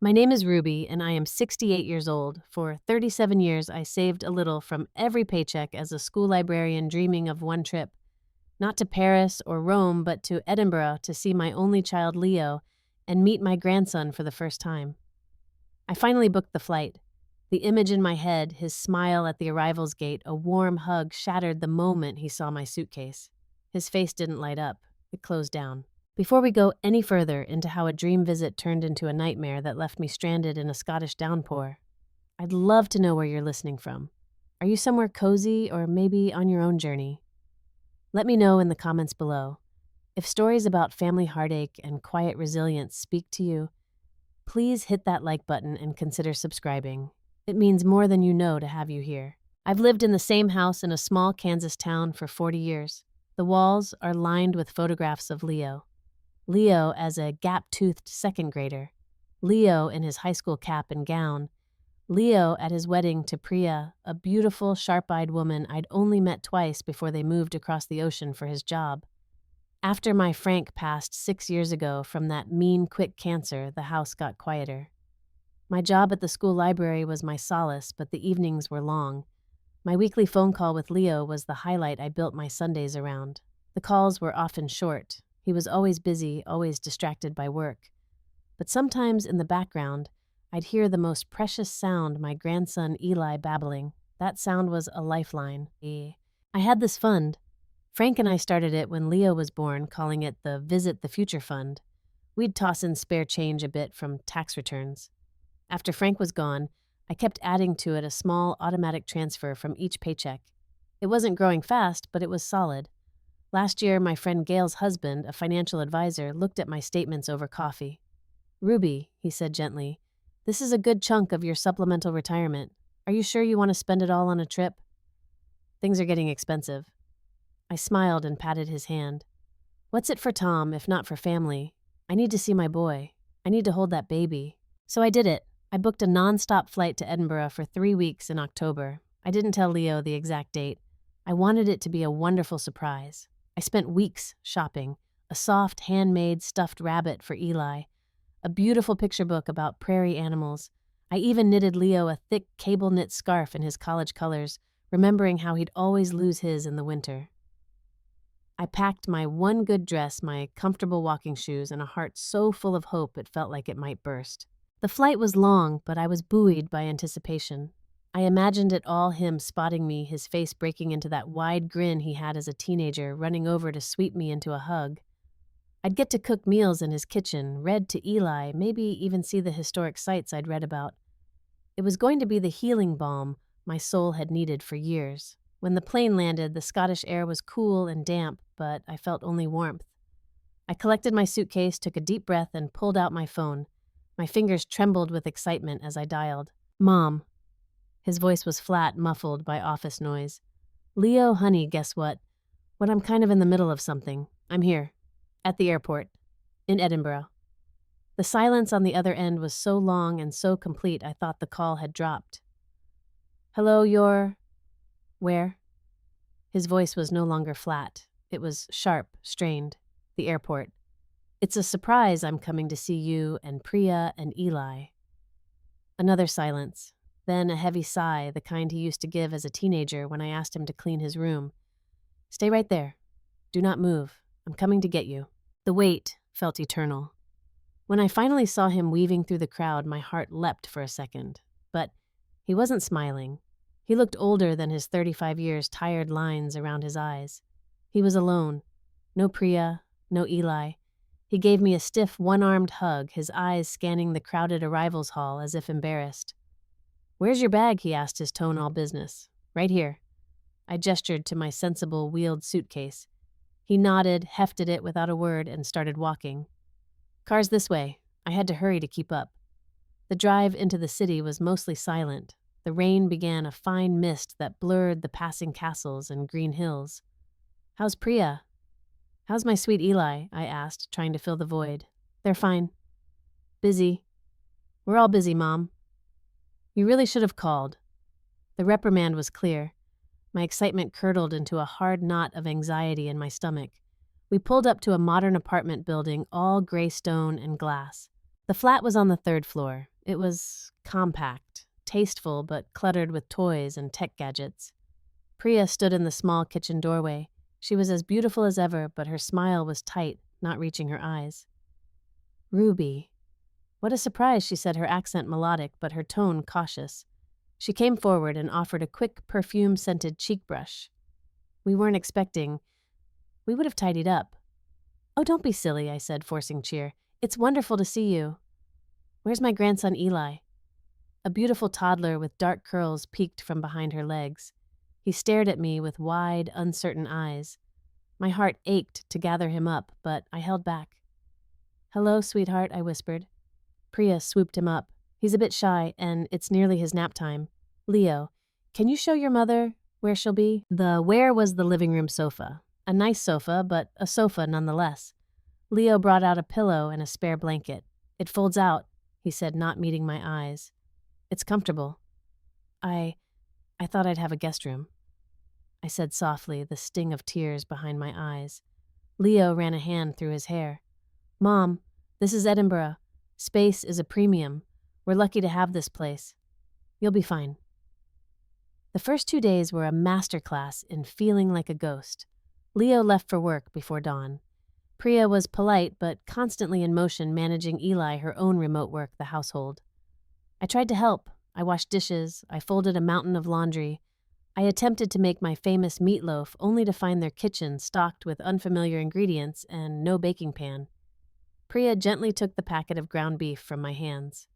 My name is Ruby, and I am 68 years old. For 37 years, I saved a little from every paycheck as a school librarian dreaming of one trip, not to Paris or Rome, but to Edinburgh to see my only child, Leo, and meet my grandson for the first time. I finally booked the flight. The image in my head, his smile at the arrivals gate, a warm hug shattered the moment he saw my suitcase. His face didn't light up, it closed down. Before we go any further into how a dream visit turned into a nightmare that left me stranded in a Scottish downpour, I'd love to know where you're listening from. Are you somewhere cozy or maybe on your own journey? Let me know in the comments below. If stories about family heartache and quiet resilience speak to you, please hit that like button and consider subscribing. It means more than you know to have you here. I've lived in the same house in a small Kansas town for 40 years. The walls are lined with photographs of Leo. Leo as a gap-toothed second grader. Leo in his high school cap and gown. Leo at his wedding to Priya, a beautiful, sharp-eyed woman I'd only met twice before they moved across the ocean for his job. After my Frank passed 6 years ago from that mean, quick cancer, the house got quieter. My job at the school library was my solace, but the evenings were long. My weekly phone call with Leo was the highlight I built my Sundays around. The calls were often short. He was always busy, always distracted by work. But sometimes in the background, I'd hear the most precious sound, my grandson Eli babbling. That sound was a lifeline. I had this fund. Frank and I started it when Leo was born, calling it the Visit the Future Fund. We'd toss in spare change a bit from tax returns. After Frank was gone, I kept adding to it a small automatic transfer from each paycheck. It wasn't growing fast, but it was solid. Last year, my friend Gail's husband, a financial advisor, looked at my statements over coffee. "Ruby," he said gently, "this is a good chunk of your supplemental retirement. Are you sure you want to spend it all on a trip? Things are getting expensive." I smiled and patted his hand. "What's it for Tom, if not for family? I need to see my boy. I need to hold that baby." So I did it. I booked a non-stop flight to Edinburgh for 3 weeks in October. I didn't tell Leo the exact date. I wanted it to be a wonderful surprise. I spent weeks shopping, a soft, handmade stuffed rabbit for Eli, a beautiful picture book about prairie animals. I even knitted Leo a thick cable-knit scarf in his college colors, remembering how he'd always lose his in the winter. I packed my one good dress, my comfortable walking shoes, and a heart so full of hope it felt like it might burst. The flight was long, but I was buoyed by anticipation. I imagined it all him spotting me, his face breaking into that wide grin he had as a teenager, running over to sweep me into a hug. I'd get to cook meals in his kitchen, read to Eli, maybe even see the historic sites I'd read about. It was going to be the healing balm my soul had needed for years. When the plane landed, the Scottish air was cool and damp, but I felt only warmth. I collected my suitcase, took a deep breath, and pulled out my phone. My fingers trembled with excitement as I dialed. "Mom." His voice was flat, muffled by office noise. "Leo, honey, guess what? When I'm kind of in the middle of something, I'm here. At the airport. In Edinburgh." The silence on the other end was so long and so complete I thought the call had dropped. "Hello, you're... where?" His voice was no longer flat. It was sharp, strained. "The airport. It's a surprise I'm coming to see you and Priya and Eli." Another silence. Then a heavy sigh, the kind he used to give as a teenager when I asked him to clean his room. "Stay right there. Do not move. I'm coming to get you." The wait felt eternal. When I finally saw him weaving through the crowd, my heart leapt for a second. But he wasn't smiling. He looked older than his 35 years, tired lines around his eyes. He was alone. No Priya, no Eli. He gave me a stiff, one-armed hug, his eyes scanning the crowded arrivals hall as if embarrassed. "Where's your bag?" he asked, his tone all business. "Right here." I gestured to my sensible, wheeled suitcase. He nodded, hefted it without a word, and started walking. "Car's this way." I had to hurry to keep up. The drive into the city was mostly silent. The rain began a fine mist that blurred the passing castles and green hills. "How's Priya?" "How's my sweet Eli?" I asked, trying to fill the void. "They're fine." "Busy." "We're all busy, Mom." "You really should have called." The reprimand was clear. My excitement curdled into a hard knot of anxiety in my stomach. We pulled up to a modern apartment building, all gray stone and glass. The flat was on the third floor. It was compact, tasteful, but cluttered with toys and tech gadgets. Priya stood in the small kitchen doorway. She was as beautiful as ever, but her smile was tight, not reaching her eyes. Ruby. What a surprise, she said, her accent melodic, but her tone cautious. She came forward and offered a quick, perfume-scented cheek brush. We weren't expecting. We would have tidied up. Oh, don't be silly, I said, forcing cheer. It's wonderful to see you. Where's my grandson Eli? A beautiful toddler with dark curls peeked from behind her legs. He stared at me with wide, uncertain eyes. My heart ached to gather him up, but I held back. Hello, sweetheart, I whispered. Priya swooped him up. He's a bit shy, and it's nearly his nap time. Leo, can you show your mother where she'll be? The where was the living room sofa. A nice sofa, but a sofa nonetheless. Leo brought out a pillow and a spare blanket. It folds out, he said, not meeting my eyes. It's comfortable. I thought I'd have a guest room. I said softly, the sting of tears behind my eyes. Leo ran a hand through his hair. Mom, this is Edinburgh. Space is a premium. We're lucky to have this place. You'll be fine. The first 2 days were a masterclass in feeling like a ghost. Leo left for work before dawn. Priya was polite but constantly in motion managing Eli, her own remote work, the household. I tried to help. I washed dishes. I folded a mountain of laundry. I attempted to make my famous meatloaf only to find their kitchen stocked with unfamiliar ingredients and no baking pan. Priya gently took the packet of ground beef from my hands.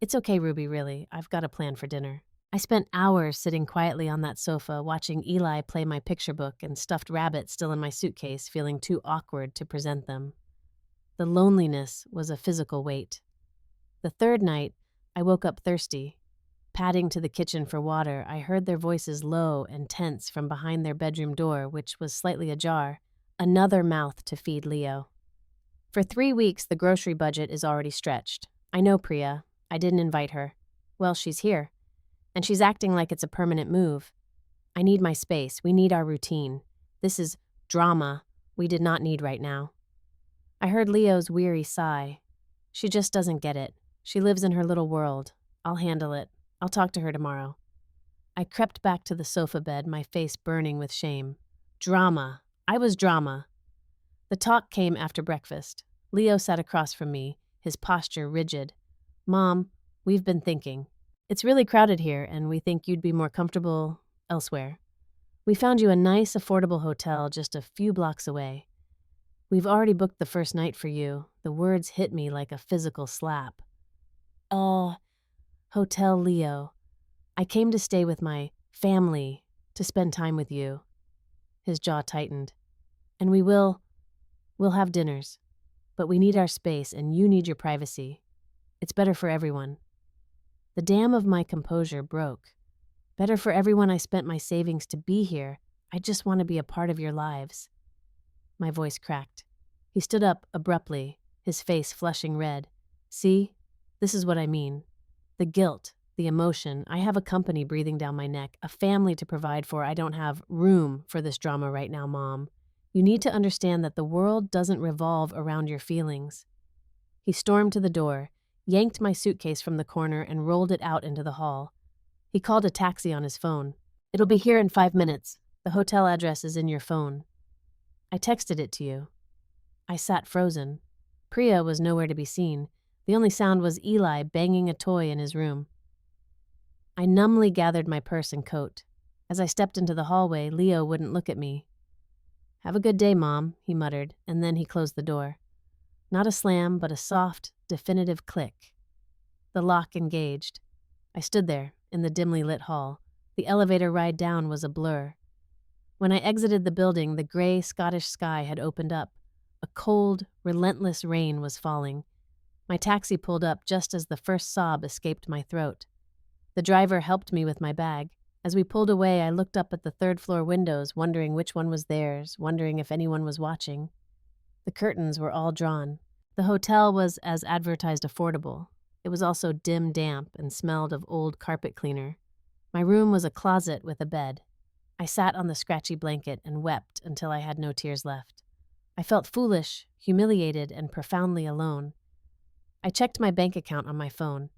It's okay, Ruby, really. I've got a plan for dinner. I spent hours sitting quietly on that sofa watching Eli play my picture book and stuffed rabbit still in my suitcase, feeling too awkward to present them. The loneliness was a physical weight. The third night, I woke up thirsty. Padding to the kitchen for water, I heard their voices low and tense from behind their bedroom door, which was slightly ajar. Another mouth to feed Leo. For 3 weeks, the grocery budget is already stretched. I know Priya. I didn't invite her. Well, she's here. And she's acting like it's a permanent move. I need my space. We need our routine. This is drama we did not need right now. I heard Leo's weary sigh. She just doesn't get it. She lives in her little world. I'll handle it. I'll talk to her tomorrow. I crept back to the sofa bed, my face burning with shame. Drama. I was drama. The talk came after breakfast. Leo sat across from me, his posture rigid. Mom, we've been thinking. It's really crowded here, and we think you'd be more comfortable elsewhere. We found you a nice, affordable hotel just a few blocks away. We've already booked the first night for you. The words hit me like a physical slap. Oh, Hotel Leo. I came to stay with my family, to spend time with you. His jaw tightened. And we'll have dinners. But we need our space, and you need your privacy. It's better for everyone. The dam of my composure broke. Better for everyone. I spent my savings to be here. I just want to be a part of your lives. My voice cracked. He stood up abruptly, his face flushing red. See? This is what I mean. The guilt, the emotion. I have a company breathing down my neck, a family to provide for. I don't have room for this drama right now, Mom. You need to understand that the world doesn't revolve around your feelings. He stormed to the door, yanked my suitcase from the corner, and rolled it out into the hall. He called a taxi on his phone. It'll be here in 5 minutes. The hotel address is in your phone. I texted it to you. I sat frozen. Priya was nowhere to be seen. The only sound was Eli banging a toy in his room. I numbly gathered my purse and coat. As I stepped into the hallway, Leo wouldn't look at me. Have a good day, Mom, he muttered, and then he closed the door. Not a slam, but a soft, definitive click. The lock engaged. I stood there, in the dimly lit hall. The elevator ride down was a blur. When I exited the building, the gray Scottish sky had opened up. A cold, relentless rain was falling. My taxi pulled up just as the first sob escaped my throat. The driver helped me with my bag. As we pulled away, I looked up at the third-floor windows, wondering which one was theirs, wondering if anyone was watching. The curtains were all drawn. The hotel was, as advertised, affordable. It was also dim, damp, and smelled of old carpet cleaner. My room was a closet with a bed. I sat on the scratchy blanket and wept until I had no tears left. I felt foolish, humiliated, and profoundly alone. I checked my bank account on my phone.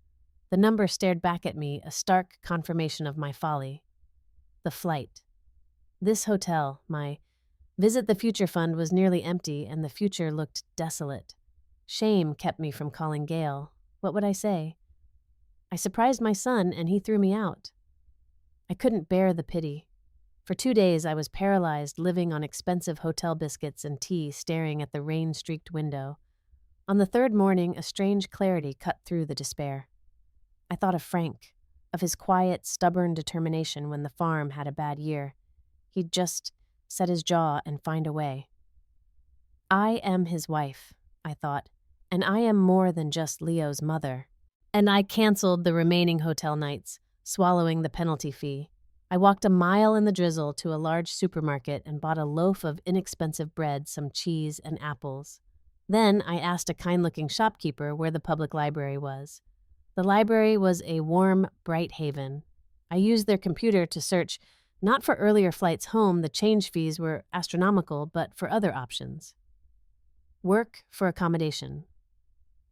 The number stared back at me, a stark confirmation of my folly. The flight. This hotel, my Visit the Future fund, was nearly empty, and the future looked desolate. Shame kept me from calling Gail. What would I say? I surprised my son, and he threw me out. I couldn't bear the pity. For 2 days, I was paralyzed, living on expensive hotel biscuits and tea, staring at the rain-streaked window. On the third morning, a strange clarity cut through the despair. I thought of Frank, of his quiet, stubborn determination when the farm had a bad year. He'd just set his jaw and find a way. I am his wife, I thought, and I am more than just Leo's mother. And I canceled the remaining hotel nights, swallowing the penalty fee. I walked a mile in the drizzle to a large supermarket and bought a loaf of inexpensive bread, some cheese, and apples. Then I asked a kind-looking shopkeeper where the public library was. The library was a warm, bright haven. I used their computer to search, not for earlier flights home, the change fees were astronomical, but for other options. Work for accommodation.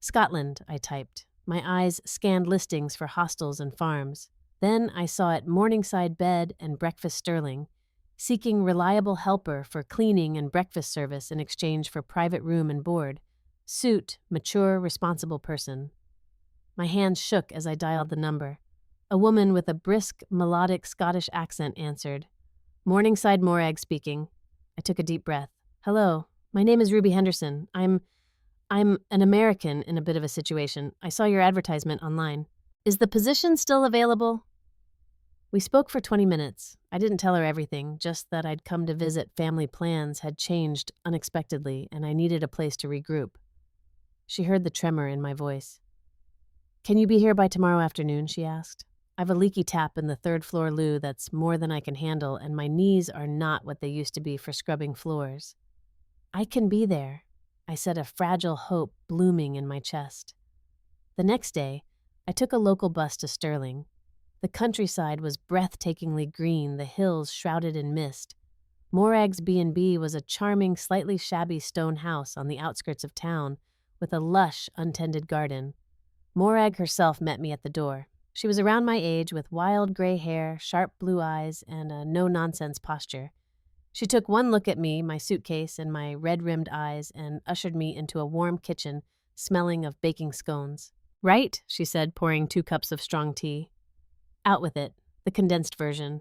Scotland, I typed. My eyes scanned listings for hostels and farms. Then I saw it Morningside bed and breakfast sterling, seeking reliable helper for cleaning and breakfast service in exchange for private room and board. Suit, mature, responsible person. My hands shook as I dialed the number. A woman with a brisk, melodic Scottish accent answered. Morningside Morag speaking. I took a deep breath. Hello, my name is Ruby Henderson. I'm an American in a bit of a situation. I saw your advertisement online. Is the position still available? We spoke for 20 minutes. I didn't tell her everything, just that I'd come to visit. Family plans had changed unexpectedly, and I needed a place to regroup. She heard the tremor in my voice. Can you be here by tomorrow afternoon, she asked. I've a leaky tap in the third-floor loo that's more than I can handle, and my knees are not what they used to be for scrubbing floors. I can be there, I said, a fragile hope blooming in my chest. The next day, I took a local bus to Stirling. The countryside was breathtakingly green, the hills shrouded in mist. Morag's B&B was a charming, slightly shabby stone house on the outskirts of town, with a lush, untended garden. Morag herself met me at the door. She was around my age, with wild gray hair, sharp blue eyes, and a no-nonsense posture. She took one look at me, my suitcase, and my red-rimmed eyes, and ushered me into a warm kitchen, smelling of baking scones. Right, she said, pouring 2 cups of strong tea. Out with it, the condensed version.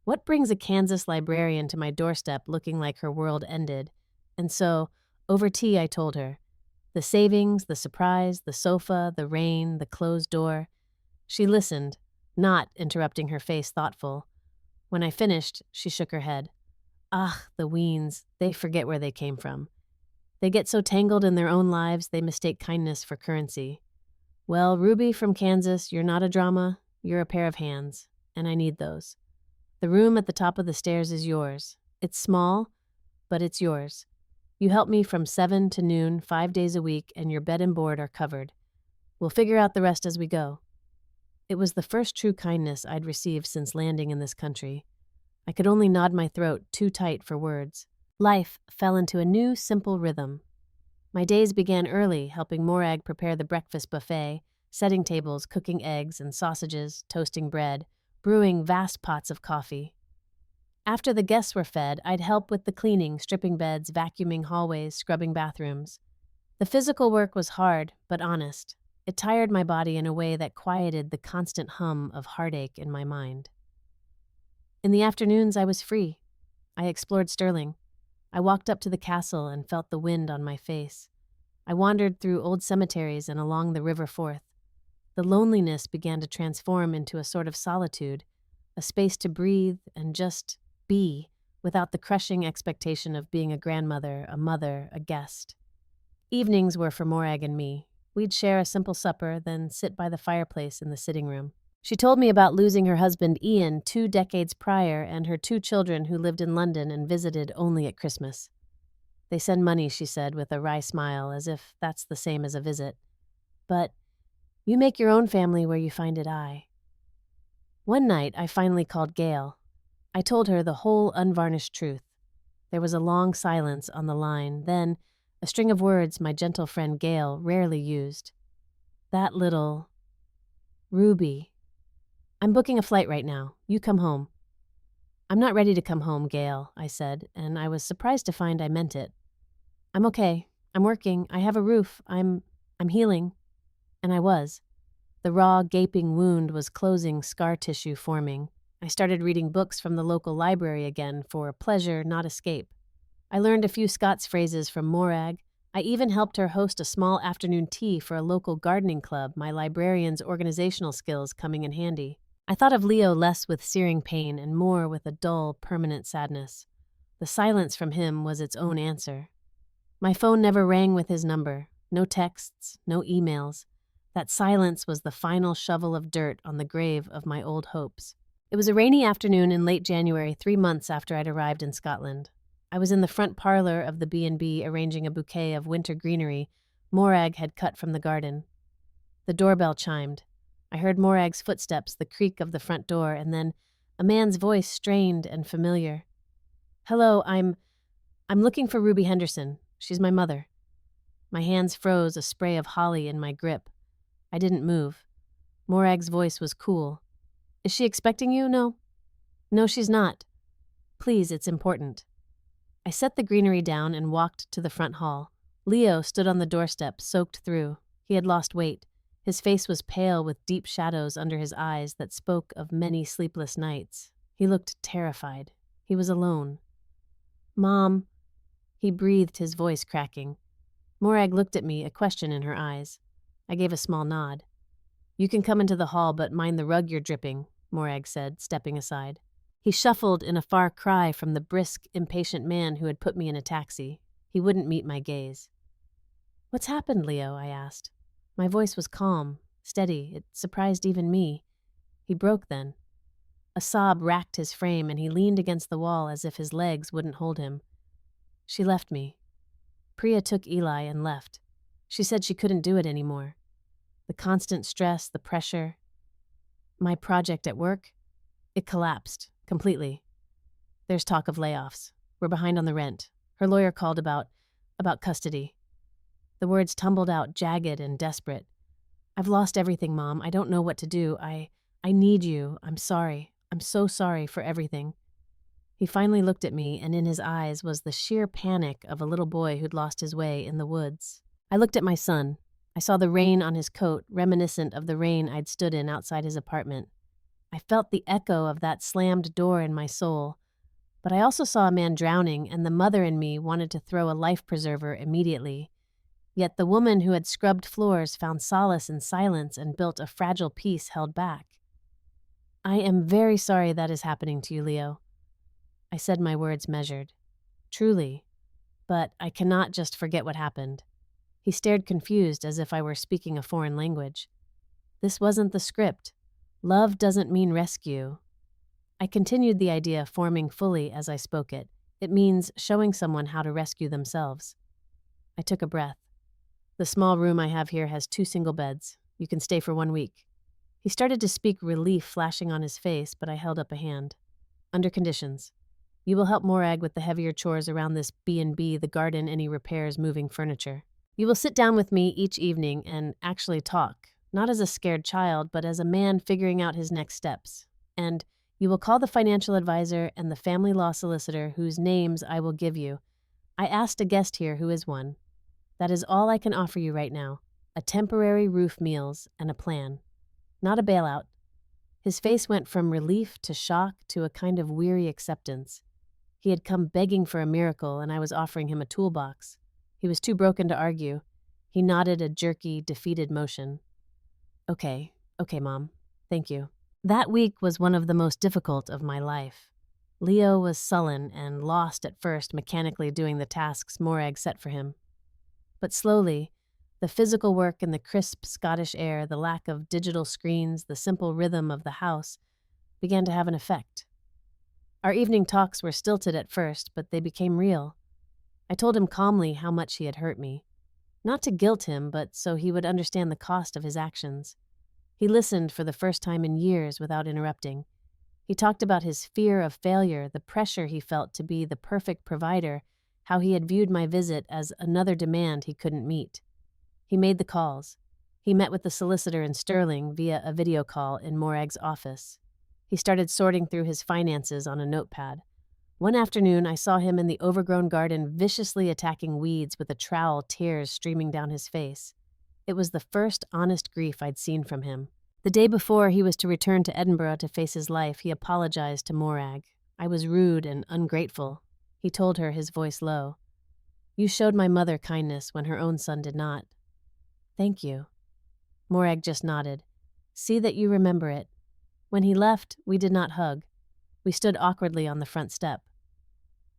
What brings a Kansas librarian to my doorstep looking like her world ended? And so, over tea, I told her. The savings, the surprise, the sofa, the rain, the closed door. She listened, not interrupting, her face thoughtful. When I finished, she shook her head. Ah, the weens, they forget where they came from. They get so tangled in their own lives, they mistake kindness for currency. Well, Ruby from Kansas, you're not a drama, you're a pair of hands, and I need those. The room at the top of the stairs is yours. It's small, but it's yours. You help me from 7 to noon, 5 days a week, and your bed and board are covered. We'll figure out the rest as we go. It was the first true kindness I'd received since landing in this country. I could only nod my throat, too tight for words. Life fell into a new, simple rhythm. My days began early, helping Morag prepare the breakfast buffet, setting tables, cooking eggs and sausages, toasting bread, brewing vast pots of coffee. After the guests were fed, I'd help with the cleaning, stripping beds, vacuuming hallways, scrubbing bathrooms. The physical work was hard, but honest. It tired my body in a way that quieted the constant hum of heartache in my mind. In the afternoons, I was free. I explored Stirling. I walked up to the castle and felt the wind on my face. I wandered through old cemeteries and along the River Forth. The loneliness began to transform into a sort of solitude, a space to breathe and just be, without the crushing expectation of being a grandmother, a mother, a guest. Evenings were for Morag and me. We'd share a simple supper, then sit by the fireplace in the sitting room. She told me about losing her husband Ian 2 decades prior and her 2 children who lived in London and visited only at Christmas. They send money, she said, with a wry smile, as if that's the same as a visit. But you make your own family where you find it I. One night, I finally called Gail. I told her the whole unvarnished truth. There was a long silence on the line, then a string of words my gentle friend Gail rarely used. That little Ruby. I'm booking a flight right now. You come home. I'm not ready to come home, Gail, I said, and I was surprised to find I meant it. I'm okay. I'm working. I have a roof. I'm healing. And I was. The raw, gaping wound was closing, scar tissue forming. I started reading books from the local library again for pleasure, not escape. I learned a few Scots phrases from Morag. I even helped her host a small afternoon tea for a local gardening club, my librarian's organizational skills coming in handy. I thought of Leo less with searing pain and more with a dull, permanent sadness. The silence from him was its own answer. My phone never rang with his number. No texts, no emails. That silence was the final shovel of dirt on the grave of my old hopes. It was a rainy afternoon in late January, 3 months after I'd arrived in Scotland. I was in the front parlor of the B&B arranging a bouquet of winter greenery Morag had cut from the garden. The doorbell chimed. I heard Morag's footsteps, the creak of the front door, and then a man's voice, strained and familiar. "Hello, I'm looking for Ruby Henderson. She's my mother." My hands froze, a spray of holly in my grip. I didn't move. Morag's voice was cool. "Is she expecting you? No." "No, she's not. Please, it's important." I set the greenery down and walked to the front hall. Leo stood on the doorstep, soaked through. He had lost weight. His face was pale with deep shadows under his eyes that spoke of many sleepless nights. He looked terrified. He was alone. "Mom," he breathed, his voice cracking. Morag looked at me, a question in her eyes. I gave a small nod. "You can come into the hall, but mind the rug you're dripping," Morag said, stepping aside. He shuffled in a far cry from the brisk, impatient man who had put me in a taxi. He wouldn't meet my gaze. "What's happened, Leo?" I asked. My voice was calm, steady. It surprised even me. He broke then. A sob racked his frame, and he leaned against the wall as if his legs wouldn't hold him. "She left me. Priya took Eli and left. She said she couldn't do it anymore. The constant stress, the pressure. My project at work, it collapsed, completely. There's talk of layoffs. We're behind on the rent. Her lawyer called about custody." The words tumbled out, jagged and desperate. "I've lost everything, Mom. I don't know what to do. I need you. I'm sorry. I'm so sorry for everything." He finally looked at me, and in his eyes was the sheer panic of a little boy who'd lost his way in the woods. I looked at my son. I saw the rain on his coat, reminiscent of the rain I'd stood in outside his apartment. I felt the echo of that slammed door in my soul. But I also saw a man drowning, and the mother in me wanted to throw a life preserver immediately. Yet the woman who had scrubbed floors found solace in silence and built a fragile peace held back. "I am very sorry that is happening to you, Leo." I said my words measured. "Truly. But I cannot just forget what happened." He stared confused as if I were speaking a foreign language. "This wasn't the script. Love doesn't mean rescue." I continued the idea forming fully as I spoke it. It means showing someone how to rescue themselves. I took a breath. "The small room I have here has 2 single beds. You can stay for 1 week." He started to speak, relief flashing on his face, but I held up a hand. "Under conditions. You will help Morag with the heavier chores around this B&B, the garden, any repairs, moving furniture. You will sit down with me each evening and actually talk, not as a scared child, but as a man figuring out his next steps. And you will call the financial advisor and the family law solicitor whose names I will give you. I asked a guest here who is one. That is all I can offer you right now. A temporary roof, meals, and a plan. Not a bailout." His face went from relief to shock to a kind of weary acceptance. He had come begging for a miracle, and I was offering him a toolbox. He was too broken to argue. He nodded a jerky, defeated motion. Okay, Mom. Thank you." That week was one of the most difficult of my life. Leo was sullen and lost at first, mechanically doing the tasks Morag set for him. But slowly, the physical work and the crisp Scottish air, the lack of digital screens, the simple rhythm of the house, began to have an effect. Our evening talks were stilted at first, but they became real. I told him calmly how much he had hurt me. Not to guilt him, but so he would understand the cost of his actions. He listened for the first time in years without interrupting. He talked about his fear of failure, the pressure he felt to be the perfect provider, how he had viewed my visit as another demand he couldn't meet. He made the calls. He met with the solicitor in Sterling via a video call in Morag's office. He started sorting through his finances on a notepad. One afternoon, I saw him in the overgrown garden viciously attacking weeds with a trowel, tears streaming down his face. It was the first honest grief I'd seen from him. The day before he was to return to Edinburgh to face his life, he apologized to Morag. "I was rude and ungrateful," he told her, his voice low. "You showed my mother kindness when her own son did not." "Thank you." Morag just nodded. "See that you remember it." When he left, we did not hug. We stood awkwardly on the front step.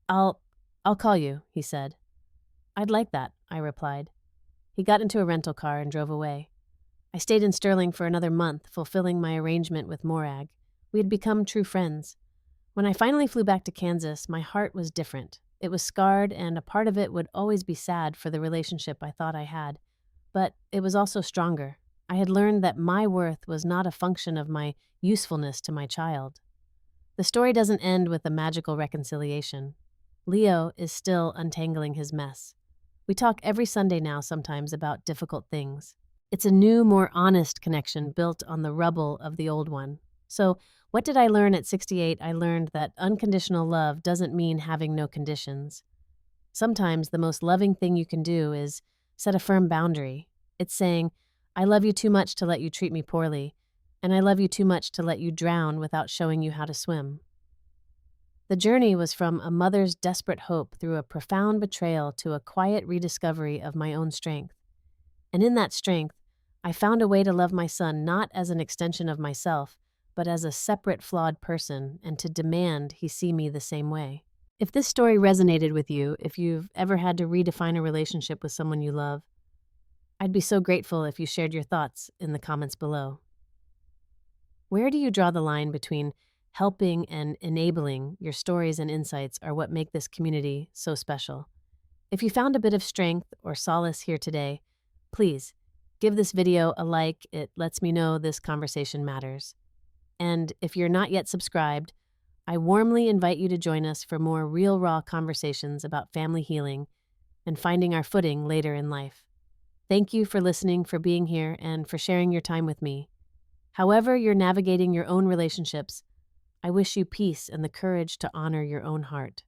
I'll call you," he said. "I'd like that," I replied. He got into a rental car and drove away. I stayed in Sterling for another month, fulfilling my arrangement with Morag. We had become true friends. When I finally flew back to Kansas, my heart was different. It was scarred, and a part of it would always be sad for the relationship I thought I had. But it was also stronger. I had learned that my worth was not a function of my usefulness to my child. The story doesn't end with a magical reconciliation. Leo is still untangling his mess. We talk every Sunday now sometimes about difficult things. It's a new, more honest connection built on the rubble of the old one. So, what did I learn at 68? I learned that unconditional love doesn't mean having no conditions. Sometimes the most loving thing you can do is set a firm boundary. It's saying, "I love you too much to let you treat me poorly, and I love you too much to let you drown without showing you how to swim." The journey was from a mother's desperate hope through a profound betrayal to a quiet rediscovery of my own strength. And in that strength, I found a way to love my son not as an extension of myself, but as a separate, flawed person, and to demand he see me the same way. If this story resonated with you, if you've ever had to redefine a relationship with someone you love, I'd be so grateful if you shared your thoughts in the comments below. Where do you draw the line between helping and enabling? Your stories and insights are what make this community so special. If you found a bit of strength or solace here today, please give this video a like. It lets me know this conversation matters. And if you're not yet subscribed, I warmly invite you to join us for more real, raw conversations about family healing and finding our footing later in life. Thank you for listening, for being here, and for sharing your time with me. However you're navigating your own relationships, I wish you peace and the courage to honor your own heart.